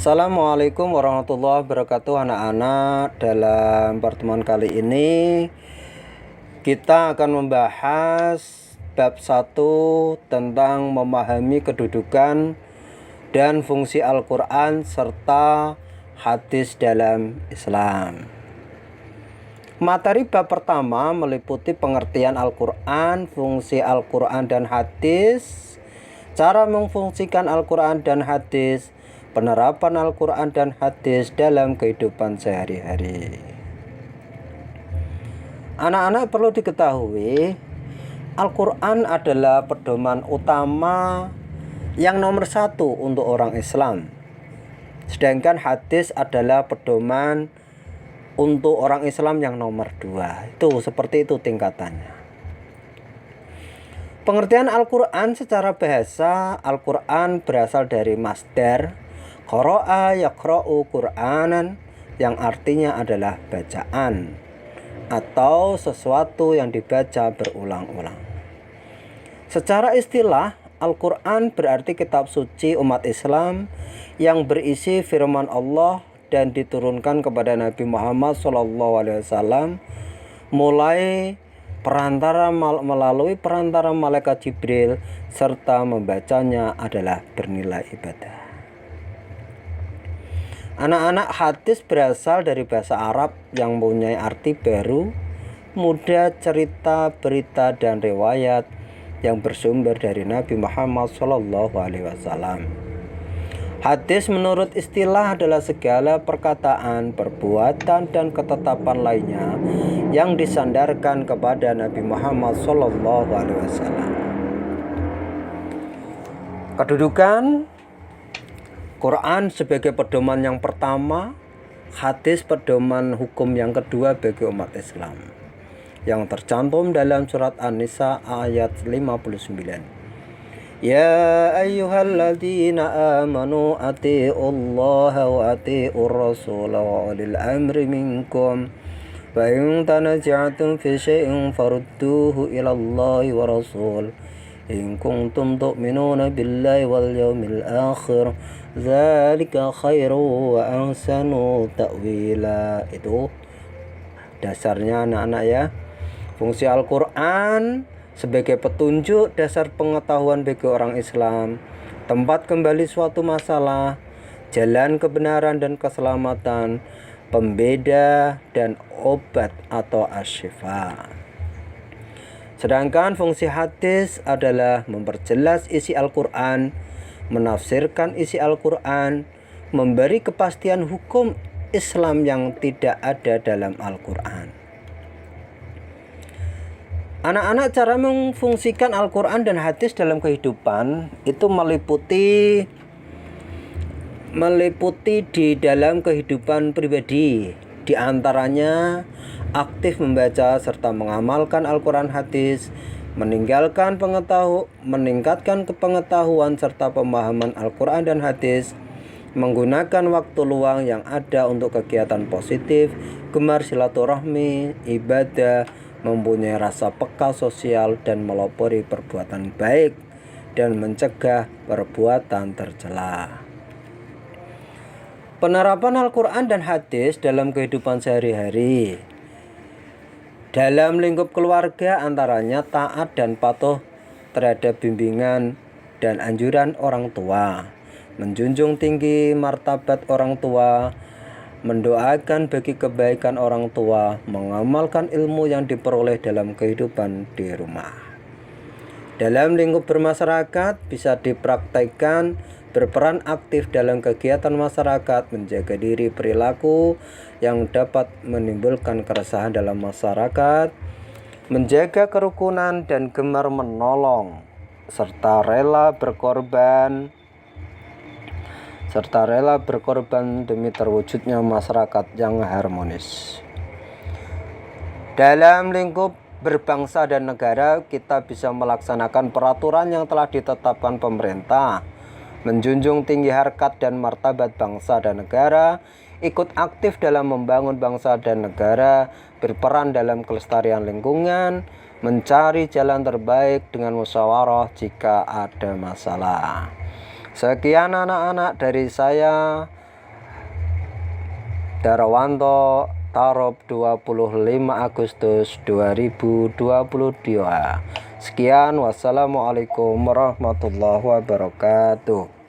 Assalamualaikum warahmatullahi wabarakatuh anak-anak. Dalam pertemuan kali ini kita akan membahas bab 1 tentang memahami kedudukan dan fungsi Al-Quran serta hadis dalam Islam. Materi bab pertama meliputi pengertian Al-Quran, fungsi Al-Quran dan hadis, cara memfungsikan Al-Quran dan hadis, penerapan Al-Quran dan hadis dalam kehidupan sehari-hari. Anak-anak perlu diketahui, Al-Quran adalah pedoman utama yang nomor 1 untuk orang Islam. Sedangkan hadis adalah pedoman untuk orang Islam yang nomor 2. Itu seperti itu tingkatannya. Pengertian Al-Quran secara bahasa, Al-Quran berasal dari masdar qara'a yaqra'u Qur'anan, yang artinya adalah bacaan atau sesuatu yang dibaca berulang-ulang. Secara istilah, Al-Quran berarti kitab suci umat Islam yang berisi firman Allah dan diturunkan kepada Nabi Muhammad SAW melalui perantara malaikat Jibril, serta membacanya adalah bernilai ibadah. Anak-anak, hadis berasal dari bahasa Arab yang mempunyai arti baru, mudah, cerita, berita, dan riwayat yang bersumber dari Nabi Muhammad SAW. Hadis menurut istilah adalah segala perkataan, perbuatan, dan ketetapan lainnya yang disandarkan kepada Nabi Muhammad SAW. Kedudukan Quran sebagai pedoman yang pertama, hadis pedoman hukum yang kedua bagi umat Islam, yang tercantum dalam surat An-Nisa ayat 59. Ya ayyuhalladzina amanu atiiullaha wa atiiur rasul wa ulil amri minkum wa in tanaza'tum fi syai'in farudduhu ila Allahi wa rasul in kuntum tu'minuna billahi wal yawmil akhir dzalika khairu wa ahsanu ta'wila. Itu dasarnya anak-anak ya. Fungsi Al-Quran sebagai petunjuk dasar pengetahuan bagi orang Islam, tempat kembali suatu masalah, jalan kebenaran dan keselamatan, pembeda dan obat atau asyifa. Sedangkan fungsi hadis adalah memperjelas isi Al-Quran, menafsirkan isi Al-Quran, memberi kepastian hukum Islam yang tidak ada dalam Al-Quran. Anak-anak, cara memfungsikan Al-Quran dan hadis dalam kehidupan itu meliputi di dalam kehidupan pribadi. Di antaranya aktif membaca serta mengamalkan Al-Quran hadis, meningkatkan pengetahuan serta pemahaman Al-Quran dan hadis, menggunakan waktu luang yang ada untuk kegiatan positif, gemar silaturahmi, ibadah, mempunyai rasa peka sosial dan melopori perbuatan baik dan mencegah perbuatan tercela. Penerapan Al-Quran dan hadis dalam kehidupan sehari-hari. Dalam lingkup keluarga, antaranya taat dan patuh terhadap bimbingan dan anjuran orang tua, menjunjung tinggi martabat orang tua, mendoakan bagi kebaikan orang tua, mengamalkan ilmu yang diperoleh dalam kehidupan di rumah. Dalam lingkup bermasyarakat bisa dipraktikkan berperan aktif dalam kegiatan masyarakat, menjaga diri perilaku yang dapat menimbulkan keresahan dalam masyarakat, menjaga kerukunan dan gemar menolong, serta rela berkorban demi terwujudnya masyarakat yang harmonis. Dalam lingkup berbangsa dan negara, kita bisa melaksanakan peraturan yang telah ditetapkan pemerintah, menjunjung tinggi harkat dan martabat bangsa dan negara, ikut aktif dalam membangun bangsa dan negara, berperan dalam kelestarian lingkungan, mencari jalan terbaik dengan musyawarah jika ada masalah. Sekian anak-anak dari saya, Darawanto, Tarob 25 Agustus 2022. Sekian, wassalamualaikum warahmatullahi wabarakatuh.